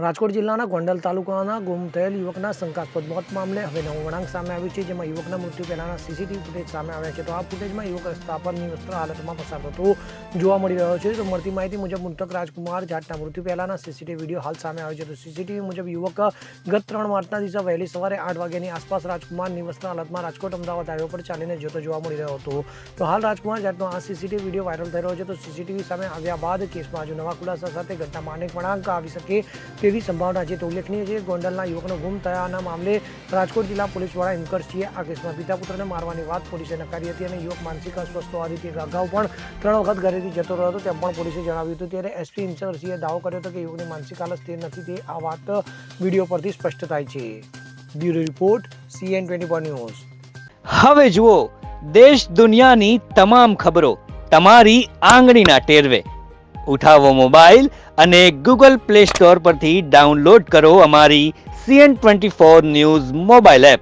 રાજકોટ જિલ્લાના ગોંડલ તાલુકાના ગુમ થયેલ યુવકના શંકાસ્પદ મોત મામલે હવે નવો વળાંક સામે આવ્યું છે, જેમાં યુવકના મૃત્યુ પહેલાના સીસીટીવી ફૂટેજ સામે આવ્યા છે. તો આ ફૂટેજમાં યુવક રસ્તા પર નિવસ્ત્ર હાલતમાં પસાર થતો જોવા મળી રહ્યો છે. તો મળતી માહિતી મુજબ મૃતક રાજકુમાર જાટના મૃત્યુ પહેલાના સીસીટીવી વિડીયો હાલ સામે આવ્યો છે. તો સીસીટીવી મુજબ યુવક ગત 3 માર્ચના દિવસે વહેલી સવારે 8 વાગ્યાની આસપાસ રાજકુમાર નિવસ્ત્ર હાલતમાં રાજકોટ અમદાવાદ હાઈવે પર ચાલીને જતો જોવા મળી રહ્યો હતો. તો હાલ રાજકુમાર જાટનો આ સીસીટીવી વિડીયો વાયરલ થઈ રહ્યો છે. તો સીસીટીવી સામે આવ્યા બાદ કેસમાં હજુ નવા ખુલાસા સાથે ઘટનામાં અનેક વળાંક આવી શકે તેવી સંભાવના છે. તો ઉલ્લેખનીય છે, ગોંડલના યુવકનો ગુમ થયાના મામલે રાજકોટ જિલ્લા પોલીસ વડા હિમકરસિંહે આ કેસમાં પિતા પુત્રને મારવાની વાત પોલીસે નકારી હતી અને યુવક માનસિક અસ્વસ્થ હોવાથી તે અગાઉ પણ 3 વખત ઘરેથી જતો રહ્યો હતો તેમ પણ પોલીસે જણાવ્યું હતું. ત્યારે એસપી હિમકરસિંહે દાવો કર્યો હતો કે યુવકની માનસિક હાલત સ્થિર નથી. તે આ વાત વિડીયો પરથી સ્પષ્ટ થાય છે. Bureau report CN24 news. હવે જુઓ દેશ દુનિયાની તમામ ખબરો તમારી આંગળીના ટેરવે. ઉઠાવો મોબાઈલ અને Google Play Store પરથી ડાઉનલોડ કરો અમારી CN24 ન્યૂઝ મોબાઈલ એપ.